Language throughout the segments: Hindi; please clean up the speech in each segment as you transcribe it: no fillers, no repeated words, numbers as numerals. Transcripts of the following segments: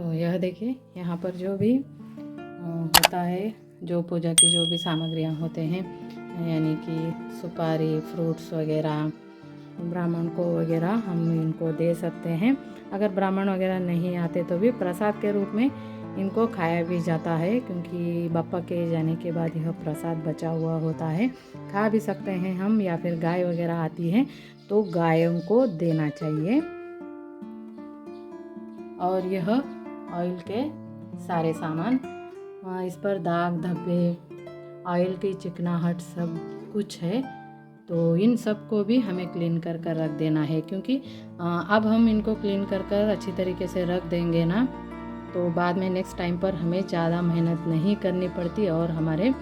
तो यह देखिए, यहाँ पर जो भी होता है, जो पूजा की जो भी सामग्रियाँ होते हैं, यानी कि सुपारी, फ्रूट्स वगैरह, ब्राह्मण को वगैरह हम इनको दे सकते हैं। अगर ब्राह्मण वगैरह नहीं आते तो भी प्रसाद के रूप में इनको खाया भी जाता है, क्योंकि बापा के जाने के बाद यह प्रसाद बचा हुआ होता है। खा भी सकते हैं हम, या फिर गाय वगैरह आती है तो गायों को देना चाहिए। और यह ऑयल के सारे सामान, इस पर दाग धब्बे, ऑयल की चिकनाहट सब कुछ है, तो इन सब को भी हमें क्लीन कर कर रख देना है। क्योंकि अब हम इनको क्लीन कर कर अच्छी तरीके से रख देंगे ना, तो बाद में नेक्स्ट टाइम पर हमें ज़्यादा मेहनत नहीं करनी पड़ती, और हमारे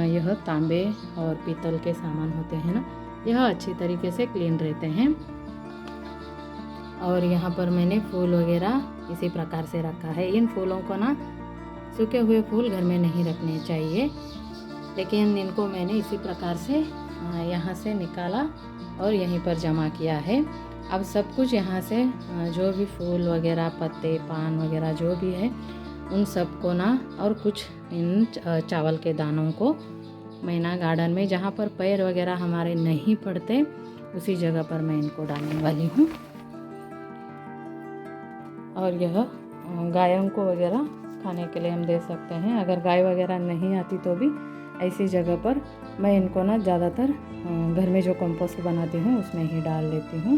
यह तांबे और पीतल के सामान होते हैं ना, यह अच्छी तरीके से क्लीन रहते हैं। और यहाँ पर मैंने फूल वगैरह इसी प्रकार से रखा है। इन फूलों को ना, सूखे हुए फूल घर में नहीं रखने चाहिए, लेकिन इनको मैंने इसी प्रकार से यहाँ से निकाला और यहीं पर जमा किया है। अब सब कुछ यहाँ से जो भी फूल वगैरह, पत्ते, पान वगैरह जो भी है, उन सब को ना, और कुछ इन चावल के दानों को मैं ना गार्डन में जहाँ पर पैर वगैरह हमारे नहीं पड़ते, उसी जगह पर मैं इनको डालने वाली हूँ। और यह गायों को वगैरह खाने के लिए हम दे सकते हैं। अगर गाय वगैरह नहीं आती तो भी ऐसी जगह पर मैं इनको ना ज़्यादातर घर में जो कंपोस्ट बनाती हूँ उसमें ही डाल देती हूँ,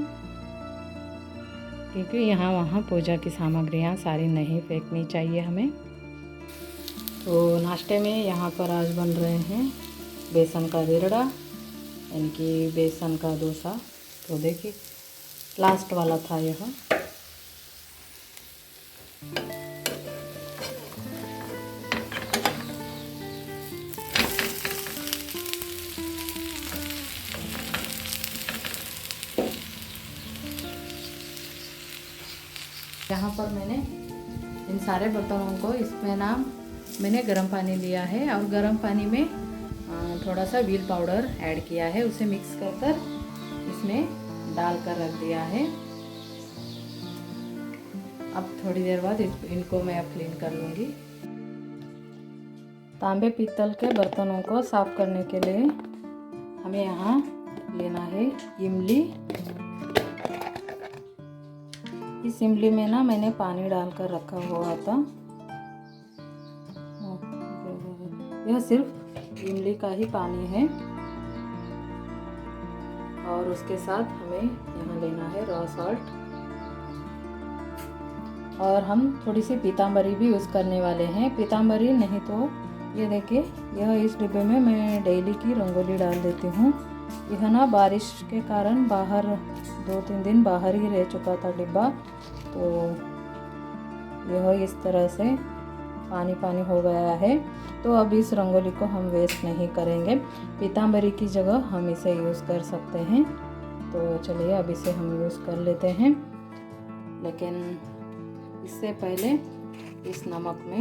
क्योंकि यहाँ वहाँ पूजा की सामग्रियाँ सारी नहीं फेंकनी चाहिए हमें। तो नाश्ते में यहाँ पर आज बन रहे हैं बेसन का विरड़ा, यानी कि बेसन का डोसा। तो देखिए, लास्ट वाला था यह। यहाँ पर मैंने इन सारे बर्तनों को, इसमें ना मैंने गर्म पानी लिया है, और गर्म पानी में थोड़ा सा व्हील पाउडर ऐड किया है, उसे मिक्स कर कर इसमें डाल कर रख दिया है। अब थोड़ी देर बाद इनको मैं अब क्लीन कर लूँगी। तांबे पीतल के बर्तनों को साफ करने के लिए हमें यहाँ लेना है इमली। इस इमली में ना मैंने पानी डालकर रखा हुआ था। यह सिर्फ इमली का ही पानी है, और उसके साथ हमें यहाँ लेना है रॉ सॉल्ट, और हम थोड़ी सी पीताम्बरी भी यूज़ करने वाले हैं। पीताम्बरी नहीं तो ये देखिए, यह इस डिब्बे में मैं डेली की रंगोली डाल देती हूँ। यह ना बारिश के कारण बाहर 2-3 दिन बाहर ही रह चुका था डिब्बा, तो यह इस तरह से पानी पानी हो गया है। तो अब इस रंगोली को हम वेस्ट नहीं करेंगे, पीताम्बरी की जगह हम इसे यूज़ कर सकते हैं। तो चलिए अब इसे हम यूज़ कर लेते हैं, लेकिन इससे पहले इस नमक में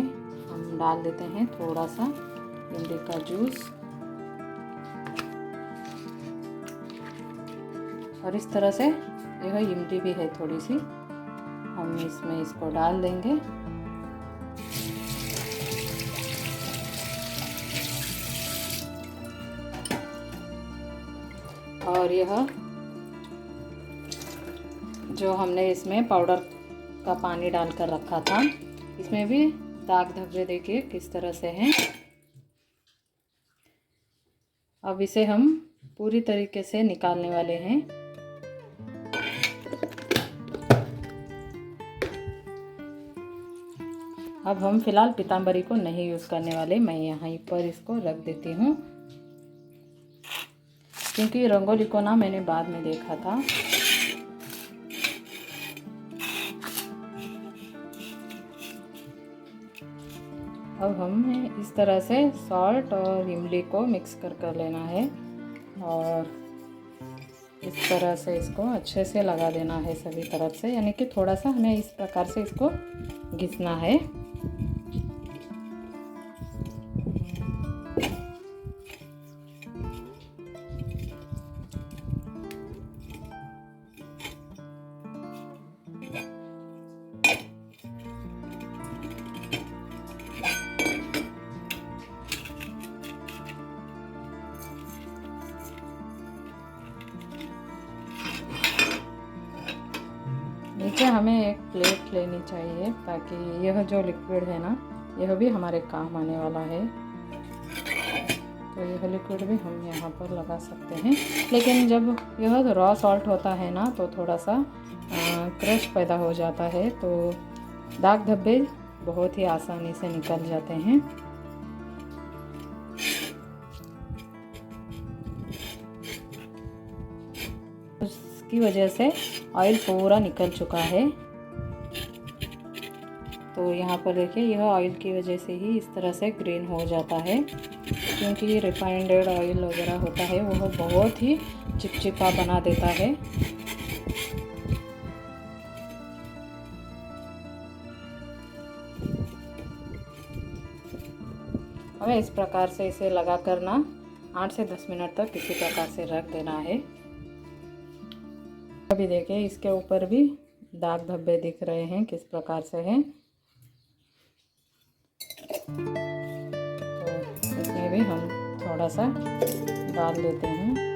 हम डाल देते हैं थोड़ा सा इमली का जूस, और इस तरह से यह इमली भी है थोड़ी सी, हम इसमें इसको डाल देंगे। और यह जो हमने इसमें पाउडर का पानी डालकर रखा था, इसमें भी दाग धब्बे देखिए किस तरह से हैं। अब इसे हम पूरी तरीके से निकालने वाले हैं। अब हम फिलहाल पीताम्बरी को नहीं यूज़ करने वाले, मैं यहाँ पर इसको रख देती हूँ, क्योंकि रंगोली को ना मैंने बाद में देखा था। अब हमें इस तरह से सॉल्ट और इमली को मिक्स कर लेना है, और इस तरह से इसको अच्छे से लगा देना है सभी तरफ से, यानी कि थोड़ा सा हमें इस प्रकार से इसको घिसना है। हमें एक प्लेट लेनी चाहिए ताकि यह जो लिक्विड है ना, यह भी हमारे काम आने वाला है। तो यह लिक्विड भी हम यहाँ पर लगा सकते हैं, लेकिन जब यह रॉ सॉल्ट होता है ना तो थोड़ा सा क्रश पैदा हो जाता है, तो दाग धब्बे बहुत ही आसानी से निकल जाते हैं। उसकी वजह से ऑयल पूरा निकल चुका है। तो यहाँ पर देखिए, यह ऑयल की वजह से ही इस तरह से ग्रीन हो जाता है, क्योंकि रिफाइंड ऑयल वगैरह होता है वह बहुत ही चिपचिपा बना देता है। हमें इस प्रकार से इसे लगा कर ना 8 से 10 मिनट तक इसी प्रकार से रख देना है। अभी देखिए, इसके ऊपर भी दाग धब्बे दिख रहे हैं किस प्रकार से हैं। तो इसमें भी हम थोड़ा सा डाल देते हैं।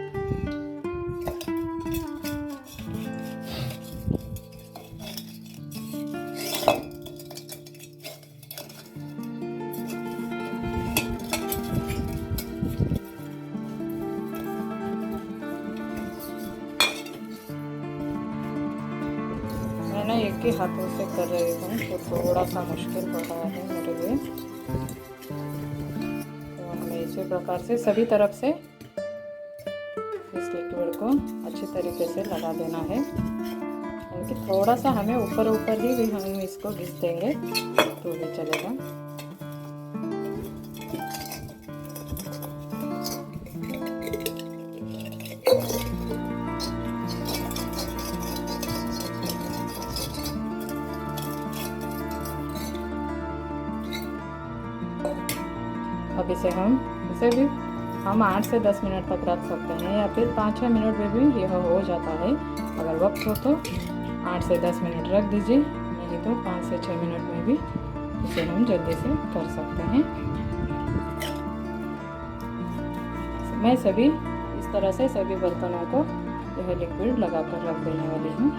मैं ना एक ही हाथों से कर रही हूँ तो थोड़ा सा मुश्किल हो रहा है मेरे लिए। तो हमें इसी प्रकार से सभी तरफ से इस लिक्विड को अच्छी तरीके से लगा देना है, यानी थोड़ा सा हमें ऊपर ऊपर ही हम इसको घिस देंगे तो भी चलेगा। अब इसे भी हम 8 से 10 मिनट तक रख सकते हैं, या फिर 5-6 मिनट में भी यह हो जाता है। अगर वक्त हो तो 8 से 10 मिनट रख दीजिए, नहीं तो 5 से 6 मिनट में भी इसे हम जल्दी से कर सकते हैं। मैं सभी इस तरह से सभी बर्तनों को यह लिक्विड लगा कर रख देने वाली हूँ।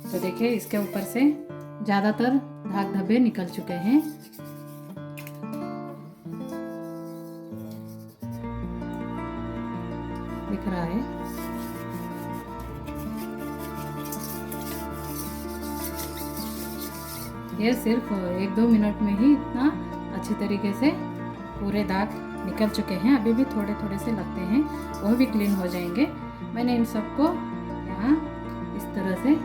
तो देखिए, इसके ऊपर से ज़्यादातर दाग धब्बे निकल चुके हैं। दिख रहा है। ये सिर्फ 1-2 मिनट में ही इतना अच्छी तरीके से पूरे दाग निकल चुके हैं। अभी भी थोड़े थोड़े से लगते हैं, वह भी क्लीन हो जाएंगे। मैंने इन सबको यहाँ इस तरह से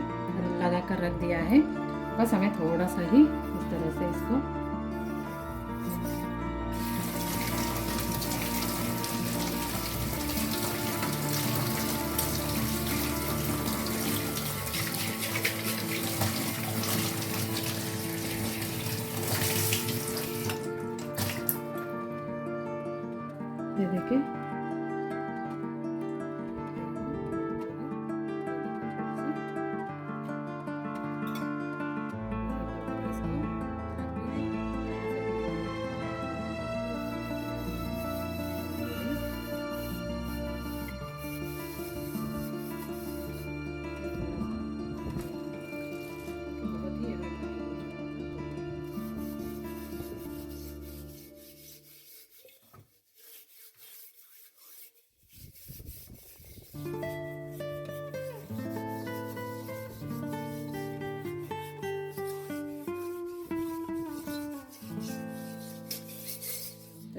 लगा कर रख दिया है। बस हमें थोड़ा सा ही इस तरह से इसको ये देखिए,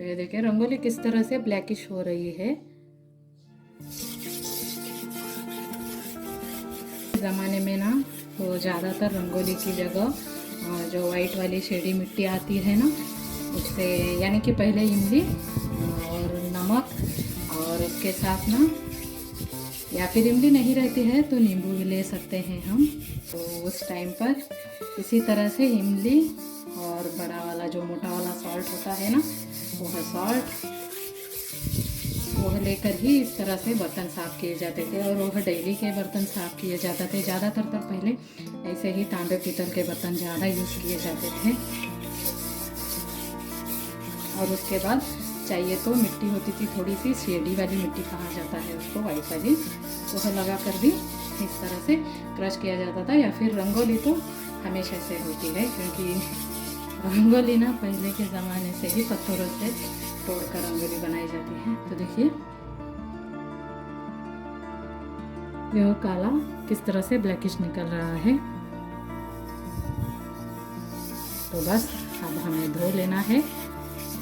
तो ये देखिए रंगोली किस तरह से ब्लैकिश हो रही है। ज़माने में ना तो ज़्यादातर रंगोली की जगह जो वाइट वाली शेडी मिट्टी आती है ना, उससे यानी कि पहले इमली और नमक और उसके साथ ना, या फिर इमली नहीं रहती है तो नींबू भी ले सकते हैं हम। तो उस टाइम पर इसी तरह से इमली और बड़ा वाला जो मोटा वाला सॉल्ट होता है ना, वह सॉल्ट वह लेकर ही इस तरह से बर्तन साफ़ किए जाते थे। और वह डेली के बर्तन साफ़ किए जाते थे। ज़्यादातर तो पहले ऐसे ही तांबे पीतल के बर्तन ज़्यादा यूज़ किए जाते थे। और उसके बाद चाहिए तो मिट्टी होती थी थोड़ी सी, शेडी वाली मिट्टी कहा जाता है उसको, वाइट वाली, वह लगा कर भी इस तरह से क्रश किया जाता था। या फिर रंगोली तो हमेशा से होती है, क्योंकि रंगोली ना पहले के ज़माने से ही पत्थरों से तोड़कर रंगोली बनाई जाती है। तो देखिए यह काला किस तरह से ब्लैकिश निकल रहा है। तो बस अब हमें धो लेना है।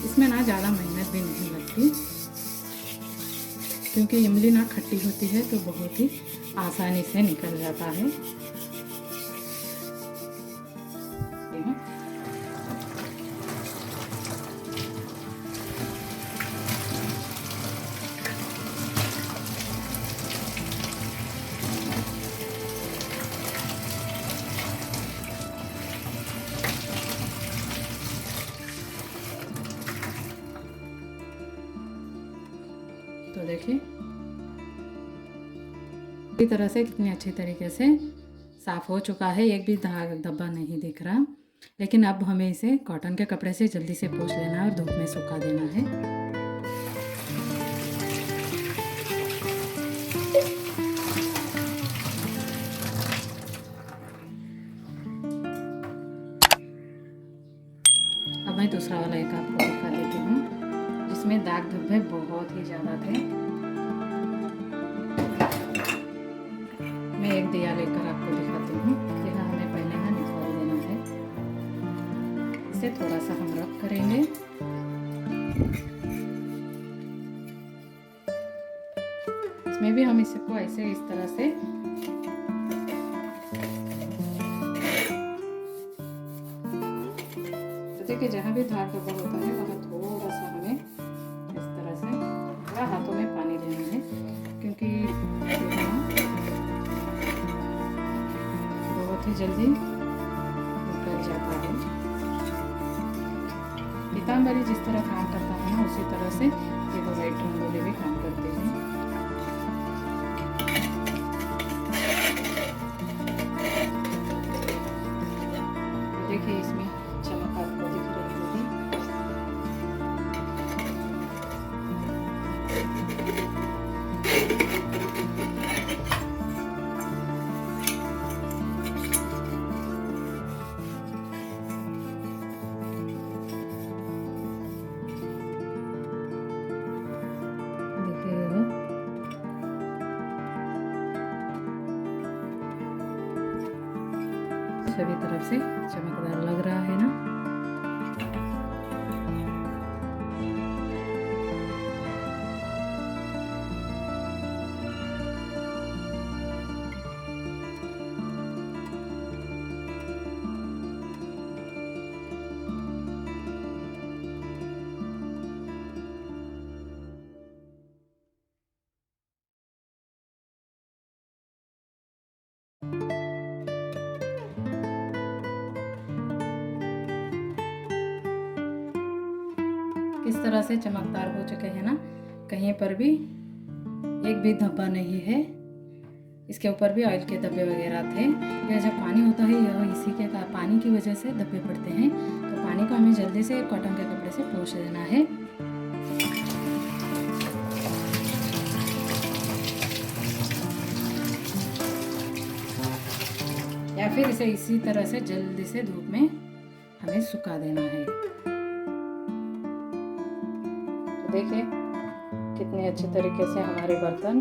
इसमें ना ज़्यादा मेहनत भी नहीं लगती, क्योंकि इमली ना खट्टी होती है तो बहुत ही आसानी से निकल जाता है। तो देखिए इसी तरह से कितनी अच्छी तरीके से साफ़ हो चुका है, एक भी दाग धब्बा नहीं दिख रहा। लेकिन अब हमें इसे कॉटन के कपड़े से जल्दी से पोंछ लेना है और धूप में सुखा देना है। अब मैं दूसरा वाला एक आपको दिखा देती हूँ, जिसमें दाग धब्बे बहुत ही ज़्यादा थे। मैं एक दिया लेकर आपको दिखाती हूँ। यह हमें पहले ना निकाल देना है। इसे थोड़ा सा हम रब करेंगे। इसमें भी हम इसको ऐसे इस तरह से तो देखिए जहाँ भी दाग धब्बा होता है वहाँ थोड़ा सा हमें इस तरह से थोड़ा हाथों में पानी लेना है, क्योंकि बहुत ही जल्दी निकल जाता है। पीताम्बरी जिस तरह काम करता है ना, उसी तरह से ये वाइट रंगोली भी काम करते हैं। देखिए इसमें चमक आपको दिख रही होगी। सभी तरफ से चमकदार लग रहा है ना। इस तरह से चमकदार हो चुके हैं ना, कहीं पर भी एक भी धब्बा नहीं है। इसके ऊपर भी ऑयल के धब्बे वगैरह थे। यह जब पानी होता है, यह इसी के पानी की वजह से धब्बे पड़ते हैं। तो पानी को हमें जल्दी से कॉटन के कपड़े से पोंछ देना है। या फिर इसे इसी तरह से जल्दी से धूप में हमें सुखा देना है। तो देखिए कितने अच्छे तरीके से हमारे बर्तन।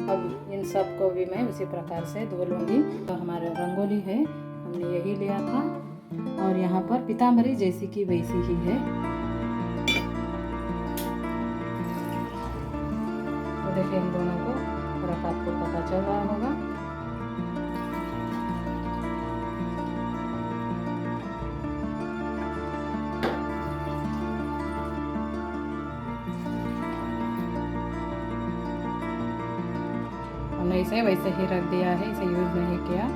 अब इन सब को भी मैं उसी प्रकार से धो लूँगी। तो हमारा रंगोली है, हमने यही लिया था, और यहाँ पर पीताम्बरी जैसी की वैसी ही है। देखिए इन दोनों को फर्क आपको पता चल रहा होगा। हमने इसे वैसे ही रख दिया है, इसे यूज़ नहीं किया।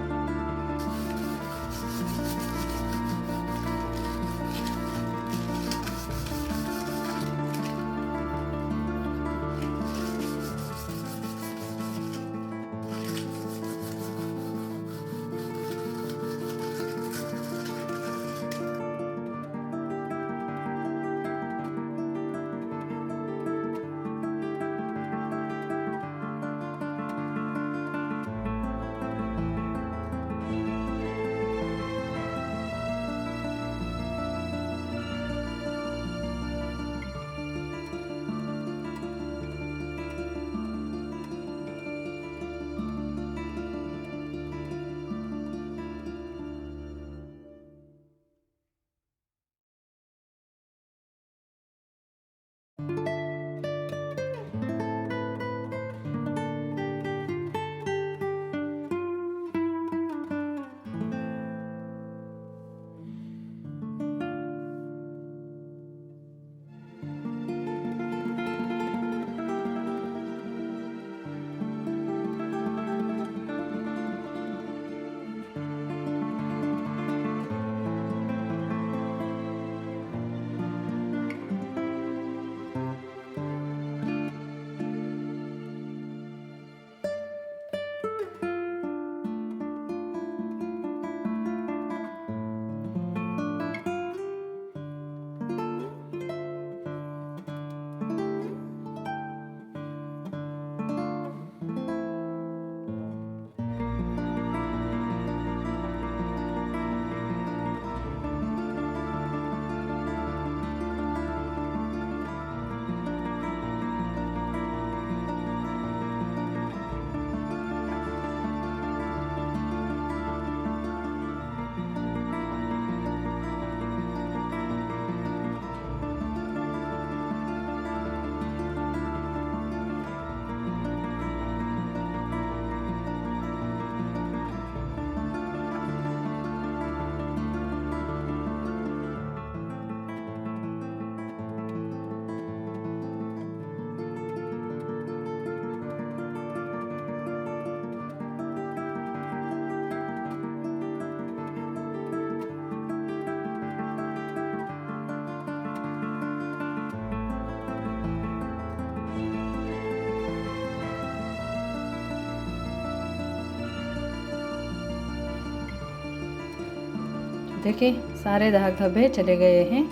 देखिए सारे दाग धब्बे चले गए हैं।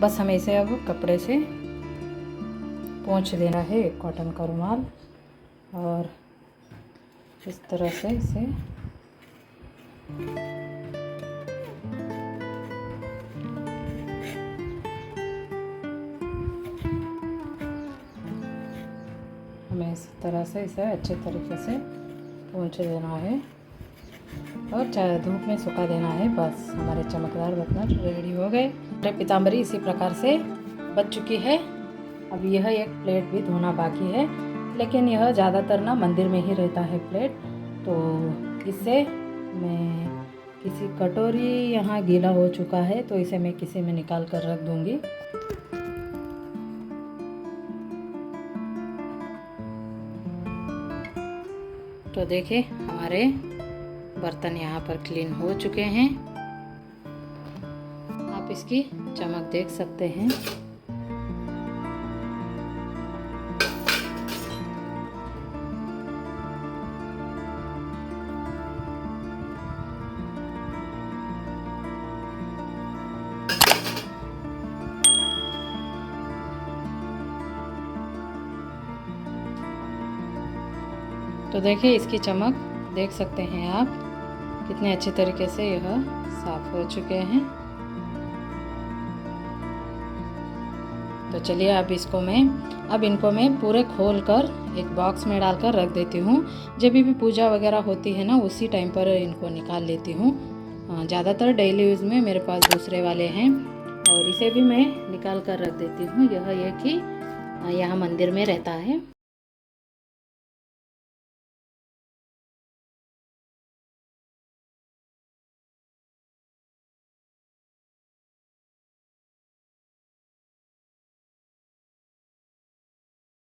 बस हमें इसे अब कपड़े से पोंछ देना है, एक कॉटन का रुमाल, और इस तरह से इसे हमें इस तरह से इसे अच्छे तरीके से पोंछ देना है और धूप में सुखा देना है। बस हमारे चमकदार बर्तन रेडी हो गए। पीताम्बरी इसी प्रकार से बच चुकी है। अब यह एक प्लेट भी धोना बाकी है, लेकिन यह ज़्यादातर ना मंदिर में ही रहता है प्लेट, तो इससे मैं किसी कटोरी यहाँ गीला हो चुका है तो इसे मैं किसी में निकाल कर रख दूँगी। तो देखिए हमारे बर्तन यहाँ पर क्लीन हो चुके हैं। आप इसकी चमक देख सकते हैं। तो देखिए इसकी चमक देख सकते हैं आप, कितने अच्छे तरीके से यह साफ हो चुके हैं। तो चलिए अब इनको मैं पूरे खोल कर एक बॉक्स में डालकर रख देती हूँ। जब भी पूजा वगैरह होती है ना, उसी टाइम पर इनको निकाल लेती हूँ। ज़्यादातर डेली यूज़ में मेरे पास दूसरे वाले हैं और इसे भी मैं निकाल कर रख देती हूँ। यह एक ही यहाँ मंदिर में रहता है।